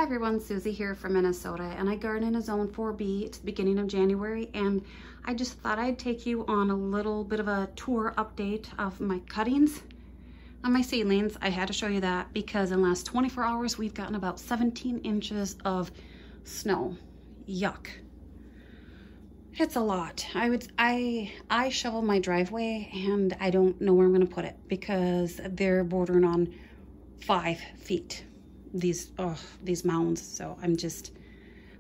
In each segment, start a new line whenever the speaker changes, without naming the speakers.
everyone, Susie here from Minnesota, and I garden in a zone 4B. It's the beginning of January, and I just thought I'd take you on a little bit of a tour update of my cuttings on my seedlings. I had to show you that because in the last 24 hours we've gotten about 17 inches of snow. Yuck. It's a lot. I shovel my driveway and I don't know where I'm going to put it because they're bordering on 5 feet. These mounds. So I'm just,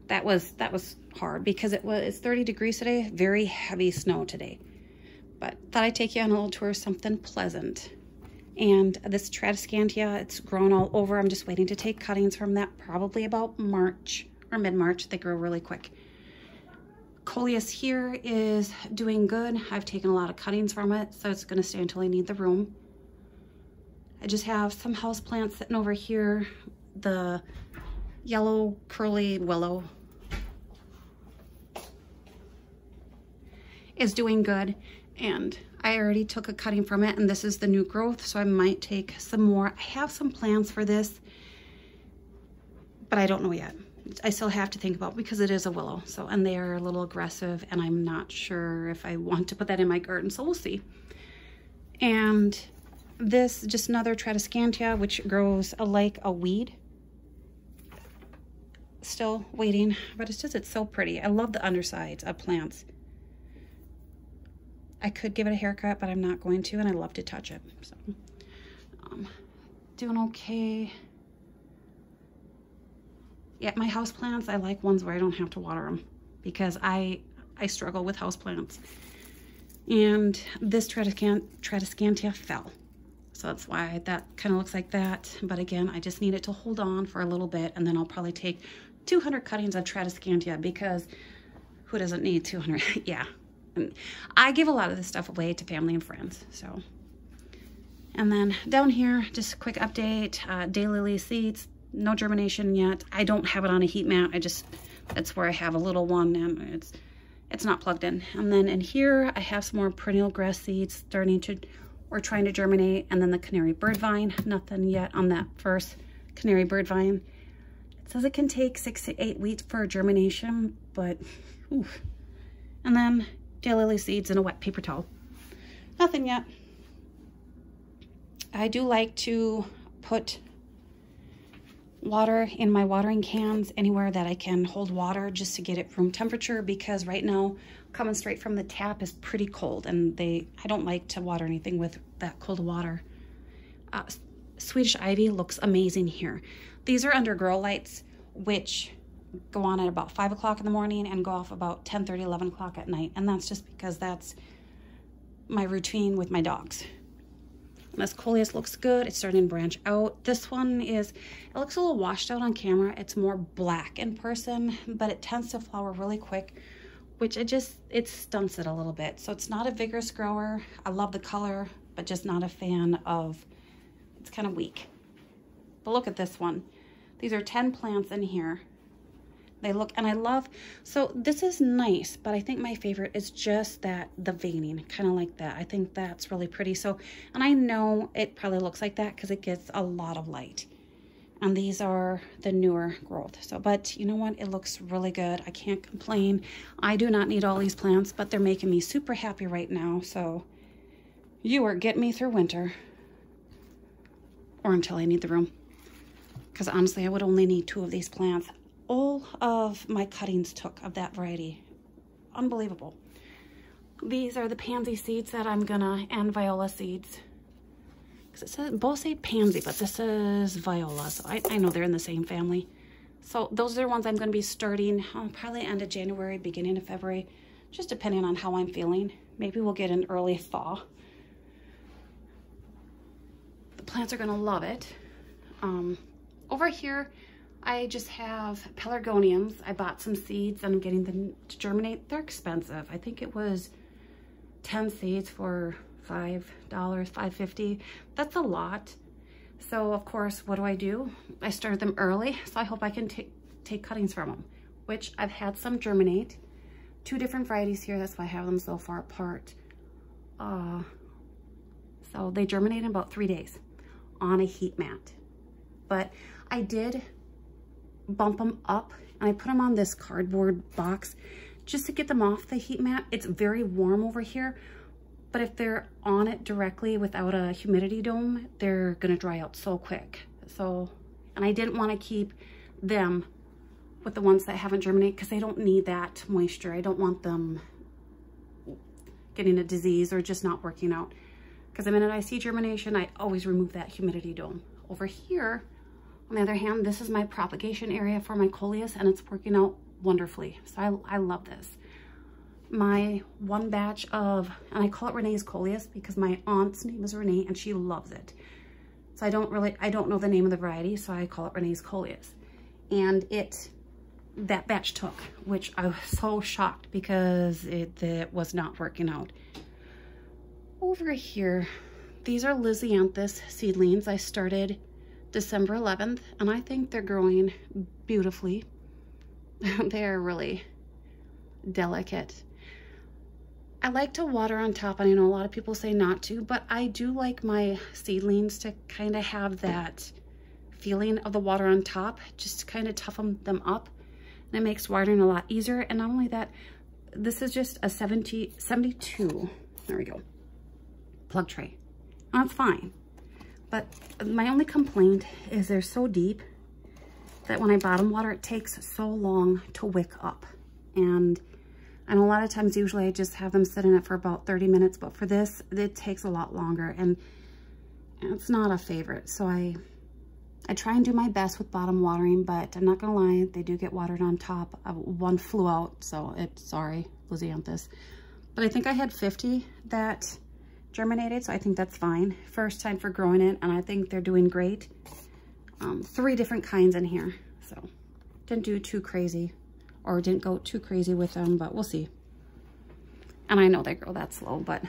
that was hard because it's 30 degrees today. Very heavy snow today. But thought I'd take you on a little tour of something pleasant. And this Tradescantia, it's grown all over. I'm just waiting to take cuttings from that probably about March or mid-March. They grow really quick. Coleus here is doing good. I've taken a lot of cuttings from it, so it's going to stay until I need the room. I just have some house plants sitting over here. The yellow curly willow is doing good, and I already took a cutting from it, and this is the new growth, so I might take some more. I have some plans for this, but I don't know yet. I still have to think about, because it is a willow, so, and they are a little aggressive, and I'm not sure if I want to put that in my garden, so we'll see. And this, just another Tradescantia, which grows like a weed. Still waiting, but it's so pretty. I love the undersides of plants. I could give it a haircut, but I'm not going to, and I love to touch it. So, doing okay. Yeah, my house plants, I like ones where I don't have to water them because I struggle with house plants. And this Tradescantia fell. So that's why that kind of looks like that. But again, I just need it to hold on for a little bit, and then I'll probably take 200 cuttings of Tradescantia because who doesn't need 200? Yeah. And I give a lot of this stuff away to family and friends. So, and then down here, just a quick update, daylily seeds, no germination yet. I don't have it on a heat mat. That's where I have a little one, and it's not plugged in. And then in here, I have some more perennial grass seeds starting to, or trying to germinate, and then the canary bird vine. Nothing yet on that first canary bird vine. It says it can take 6 to 8 weeks for germination, but oof. And then daylily seeds in a wet paper towel. Nothing yet. I do like to put water in my watering cans anywhere that I can hold water just to get it room temperature, because right now coming straight from the tap is pretty cold, and I don't like to water anything with that cold water. Swedish ivy looks amazing here. These are under grow lights, which go on at about 5 o'clock in the morning and go off about 10:30, 11 o'clock at night. And that's just because that's my routine with my dogs. This Coleus looks good. It's starting to branch out. This one it looks a little washed out on camera. It's more black in person, but it tends to flower really quick, which it stunts it a little bit. So it's not a vigorous grower. I love the color, but just not a fan of, it's kind of weak. But look at this one. These are 10 plants in here. They look, and I love, so this is nice, but I think my favorite is just the veining, kind of like that. I think that's really pretty. So, and I know it probably looks like that because it gets a lot of light. And these are the newer growth. So, but you know what? It looks really good. I can't complain. I do not need all these plants, but they're making me super happy right now. So you are getting me through winter, or until I need the room. Because honestly, I would only need 2 of these plants. All of my cuttings took of that variety. Unbelievable. These are the pansy seeds that I'm gonna, and viola seeds. Because it says, both say pansy, but this is viola, so I know they're in the same family. So those are the ones I'm gonna be starting probably end of January, beginning of February, just depending on how I'm feeling. Maybe we'll get an early thaw. The plants are gonna love it. Over here, I just have pelargoniums. I bought some seeds and I'm getting them to germinate. They're expensive. I think it was 10 seeds for $5, $5.50. That's a lot. So of course, what do? I started them early, so I hope I can take cuttings from them, which I've had some germinate. 2 different varieties here. That's why I have them so far apart. So they germinate in about 3 days on a heat mat. But I did bump them up, and I put them on this cardboard box just to get them off the heat mat. It's very warm over here, but if they're on it directly without a humidity dome, they're gonna dry out so quick. So, and I didn't want to keep them with the ones that haven't germinated because they don't need that moisture. I don't want them getting a disease or just not working out. Because the minute I see germination, I always remove that humidity dome. Over here, on the other hand, this is my propagation area for my Coleus, and it's working out wonderfully. So I love this. My one batch of, and I call it Renee's Coleus because my aunt's name is Renee and she loves it. So I don't know the name of the variety, so I call it Renee's Coleus. And that batch took, which I was so shocked because it was not working out. Over here, these are Lisianthus seedlings. I started December 11th, and I think they're growing beautifully. They're really delicate. I like to water on top, and I know a lot of people say not to, but I do like my seedlings to kind of have that feeling of the water on top, just to kind of toughen them up. And it makes watering a lot easier. And not only that, this is just a 72, there we go, plug tray. That's fine. But my only complaint is they're so deep that when I bottom water, it takes so long to wick up. And a lot of times, usually I just have them sit in it for about 30 minutes, but for this, it takes a lot longer, and it's not a favorite. So I try and do my best with bottom watering, but I'm not gonna lie, they do get watered on top. One flew out, so sorry, Lisianthus. But I think I had 50 that germinated, so I think that's fine. First time for growing it, and I think they're doing great. 3 different kinds in here, so didn't do too crazy. Or didn't go too crazy with them, but we'll see. And I know they grow that slow, but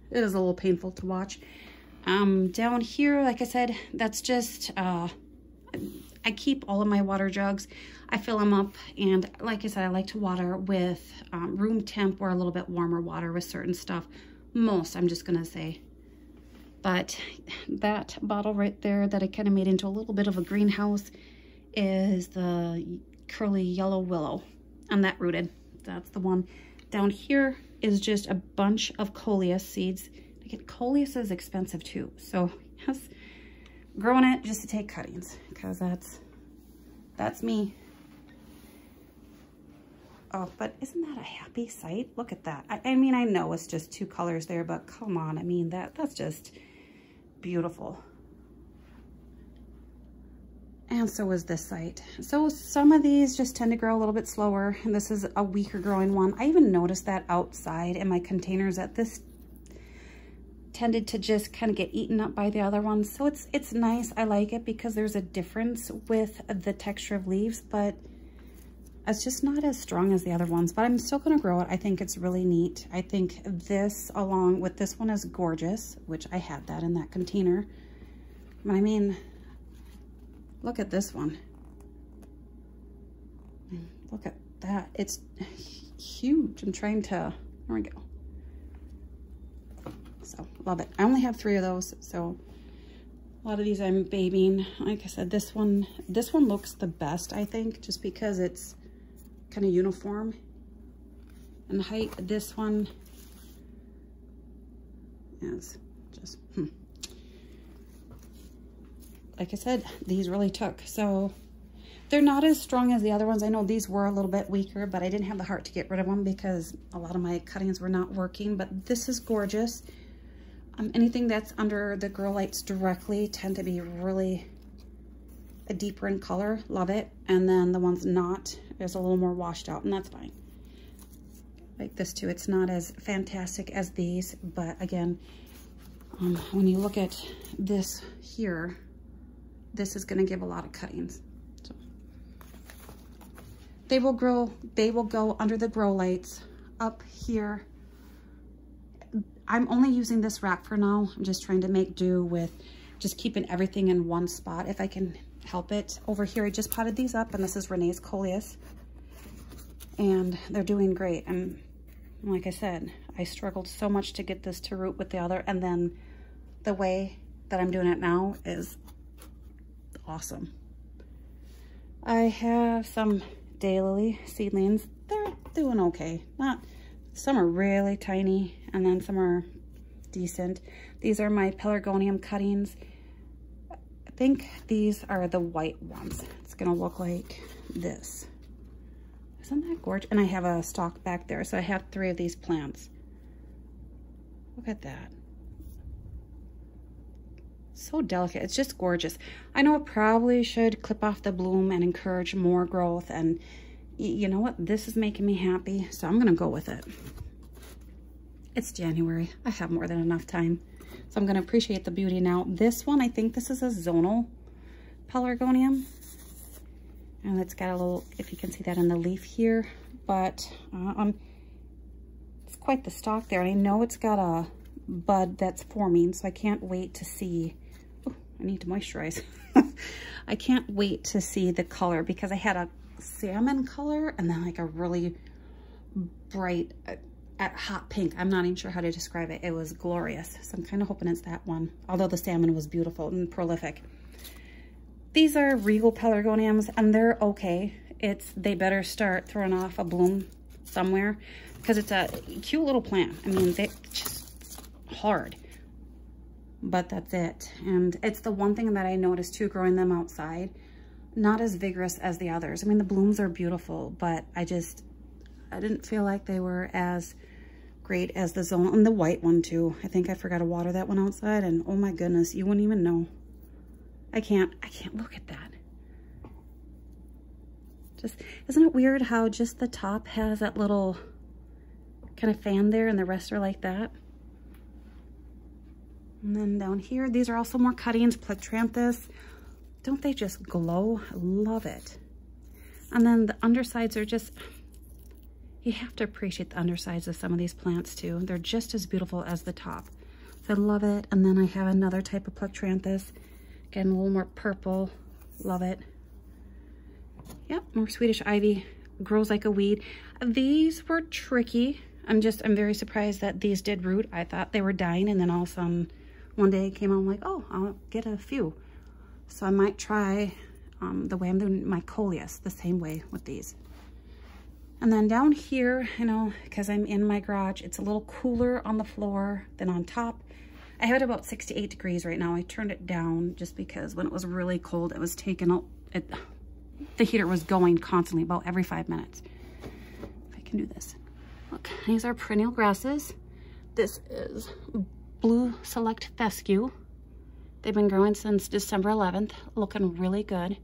it is a little painful to watch. Down here, like I said, that's just, I keep all of my water jugs. I fill them up, and like I said, I like to water with room temp or a little bit warmer water with certain stuff. Most, I'm just gonna say. But that bottle right there that I kind of made into a little bit of a greenhouse is the curly yellow willow. And that rooted, that's the one. Down here is just a bunch of Coleus seeds. Again, Coleus is expensive too. So yes, growing it just to take cuttings, because that's me. Oh, but isn't that a happy sight? Look at that. I mean, I know it's just 2 colors there, but come on. I mean, that's just beautiful. And so is this site. So some of these just tend to grow a little bit slower, and this is a weaker growing one. I even noticed that outside in my containers that this tended to just kind of get eaten up by the other ones. So it's nice. I like it because there's a difference with the texture of leaves, but it's just not as strong as the other ones. But I'm still going to grow it. I think it's really neat. I think this along with this one is gorgeous, which I had that in that container. But I mean, look at this one. Look at that. It's huge. I'm trying to, there we go. So, love it. I only have 3 of those, so a lot of these I'm babying. Like I said, this one looks the best, I think, just because it's kind of uniform in height. This one is just, like I said, these really took. So they're not as strong as the other ones. I know these were a little bit weaker, but I didn't have the heart to get rid of them because a lot of my cuttings were not working. But this is gorgeous. Anything that's under the grow lights directly tend to be really deeper in color. Love it. And then the ones not is a little more washed out, and that's fine. Like this too. It's not as fantastic as these, but again, when you look at this here, this is going to give a lot of cuttings. So they will go under the grow lights up here. I'm only using this rack for now. I'm just trying to make do with just keeping everything in one spot if I can help it. Over here, I just potted these up, and this is Renee's Coleus, and they're doing great. And like I said, I struggled so much to get this to root with the other, and then the way that I'm doing it now is awesome. I have some daylily seedlings. They're doing okay. Some are really tiny, and then some are decent. These are my pelargonium cuttings. I think these are the white ones. It's gonna look like this. Isn't that gorgeous? And I have a stalk back there, so I have 3 of these plants. Look at that. So delicate. It's just gorgeous. I know I probably should clip off the bloom and encourage more growth, and you know what? This is making me happy, so I'm gonna go with it. It's January. I have more than enough time, so I'm gonna appreciate the beauty now. This one, I think this is a zonal pelargonium, and it's got a little, if you can see that in the leaf here, but it's quite the stalk there, and I know it's got a bud that's forming, so I can't wait to see. Oh, I need to moisturize. I can't wait to see the color, because I had a salmon color and then like a really bright hot pink. I'm not even sure how to describe it. It was glorious, so I'm kind of hoping it's that one, although the salmon was beautiful and prolific. These are regal pelargoniums, and they're okay. They better start throwing off a bloom somewhere, because it's a cute little plant. I mean, they're just hard, but that's it. And it's the one thing that I noticed too, growing them outside, not as vigorous as the others. I mean, the blooms are beautiful, but I didn't feel like they were as great as the zonal, and the white one too. I think I forgot to water that one outside, and oh my goodness, you wouldn't even know. I can't look at that. Just, isn't it weird how just the top has that little kind of fan there and the rest are like that? And then down here, these are also more cuttings, Lisianthus. Don't they just glow? I love it. And then the undersides are just, you have to appreciate the undersides of some of these plants too. They're just as beautiful as the top. So I love it. And then I have another type of Lisianthus. Again, a little more purple. Love it. Yep, more Swedish ivy. Grows like a weed. These were tricky. I'm very surprised that these did root. I thought they were dying, and then all of a sudden one day it came out, I'm like, oh, I'll get a few. So I might try the way I'm doing my Coleus, the same way with these. And then down here, you know, because I'm in my garage, it's a little cooler on the floor than on top. I have it about 68 degrees right now. I turned it down just because when it was really cold, it was taking, the heater was going constantly, about every 5 minutes. If I can do this. Look, these are perennial grasses. This is Blue Select Fescue. They've been growing since December 11th, looking really good.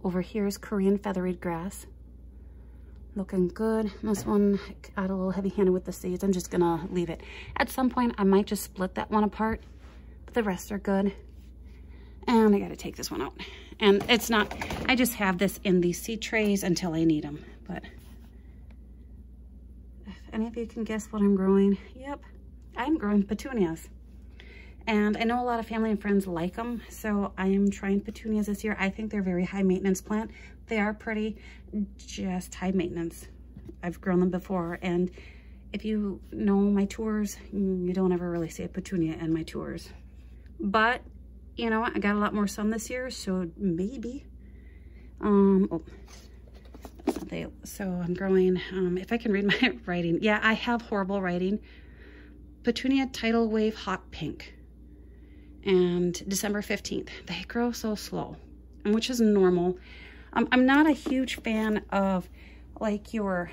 Over here is Korean feathered grass. Looking good. This one got a little heavy-handed with the seeds. I'm just gonna leave it. At some point, I might just split that one apart, but the rest are good. And I gotta take this one out. And it's not, I just have this in these seed trays until I need them. But if any of you can guess what I'm growing, yep, I'm growing petunias. And I know a lot of family and friends like them, so I am trying petunias this year. I think they're a very high maintenance plant. They are pretty, just high maintenance. I've grown them before, and if you know my tours, you don't ever really see a petunia in my tours. But, you know, I got a lot more sun this year, so maybe. So I'm growing, if I can read my writing. Yeah, I have horrible writing. Petunia Tidal Wave Hot Pink. And December 15th. They grow so slow, and which is normal. I'm not a huge fan of like I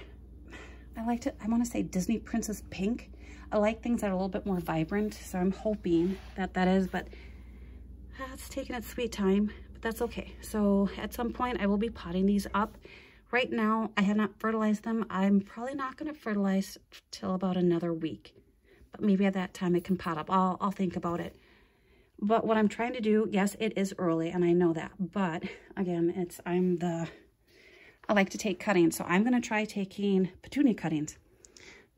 want to say Disney Princess Pink. I like things that are a little bit more vibrant, so I'm hoping that is, but it's taking its sweet time, but that's okay. So at some point I will be potting these up. Right now I have not fertilized them. I'm probably not going to fertilize till about another week, but maybe at that time it can pot up. I'll think about it. But what I'm trying to do, yes, it is early, and I know that. But again, I like to take cuttings, so I'm going to try taking petunia cuttings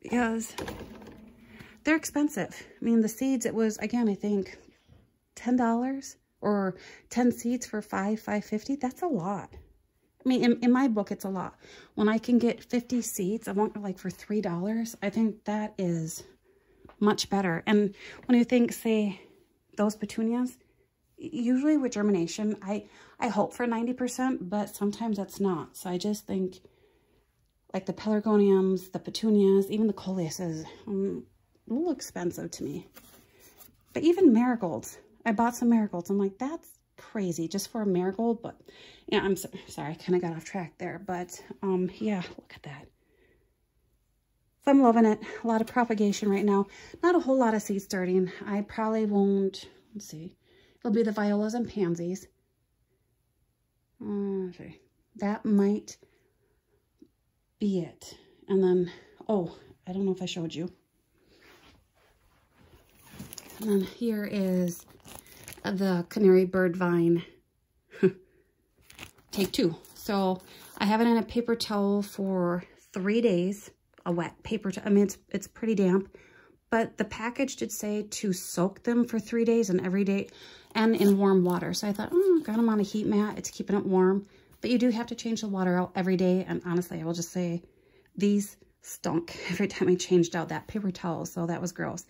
because they're expensive. I mean, the seeds, it was, again, I think $10 or 10 seeds for $5.50. That's a lot. I mean, in my book, it's a lot. When I can get 50 seeds, I want like for $3. I think that is much better. And when you think, say, those petunias, usually with germination, I hope for 90%, but sometimes it's not. So I just think like the pelargoniums, the petunias, even the Coleus is a little expensive to me. But even marigolds, I bought some marigolds. I'm like, that's crazy just for a marigold. But yeah, I'm sorry, I kind of got off track there. But yeah, look at that. So I'm loving it. A lot of propagation right now. Not a whole lot of seed starting. I probably won't, let's see. It'll be the violas and pansies. Okay. That might be it. And then, oh, I don't know if I showed you. And then here is the canary bird vine. Take 2. So I have it in a paper towel for 3 days. A wet paper towel. I mean, it's pretty damp. But the package did say to soak them for 3 days and every day and in warm water. So I thought, got them on a heat mat. It's keeping it warm. But you do have to change the water out every day. And honestly, I will just say these stunk every time I changed out that paper towel. So that was gross.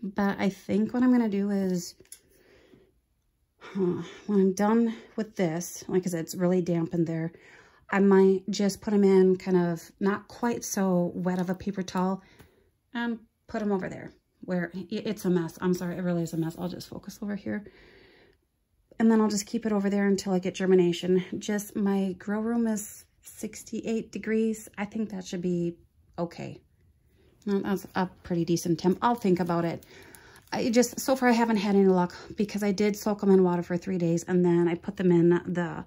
But I think what I'm going to do is, when I'm done with this, like I said, it's really damp in there. I might just put them in kind of not quite so wet of a paper towel and put them over there where it's a mess. I'm sorry, it really is a mess. I'll just focus over here. And then I'll just keep it over there until I get germination. Just my grow room is 68 degrees. I think that should be okay. That's a pretty decent temp. I'll think about it. So far I haven't had any luck because I did soak them in water for 3 days and then I put them in the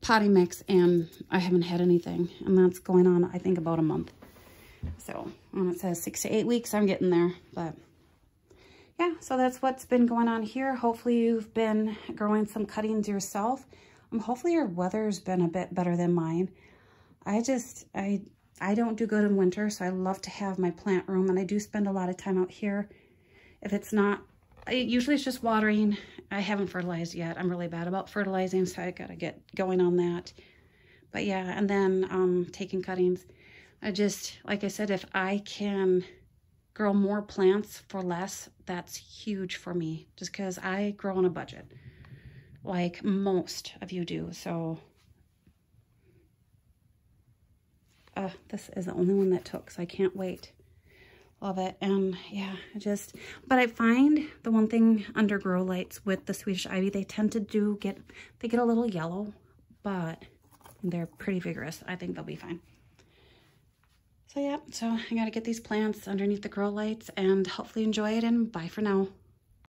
potting mix and I haven't had anything. And that's going on, I think, about a month. So when it says 6 to 8 weeks, I'm getting there. But yeah, so that's what's been going on here. Hopefully you've been growing some cuttings yourself. Hopefully your weather's been a bit better than mine. I don't do good in winter, so I love to have my plant room, and I do spend a lot of time out here. If it's not, usually it's just watering. I haven't fertilized yet. I'm really bad about fertilizing, so I gotta get going on that. But yeah, and then taking cuttings. Like I said, if I can grow more plants for less, that's huge for me, just because I grow on a budget, like most of you do. So this is the only one that took, so I can't wait. Love it. And yeah, but I find the one thing under grow lights with the Swedish ivy, they tend to get a little yellow, but they're pretty vigorous. I think they'll be fine. So yeah, so I gotta get these plants underneath the grow lights and hopefully enjoy it, and bye for now.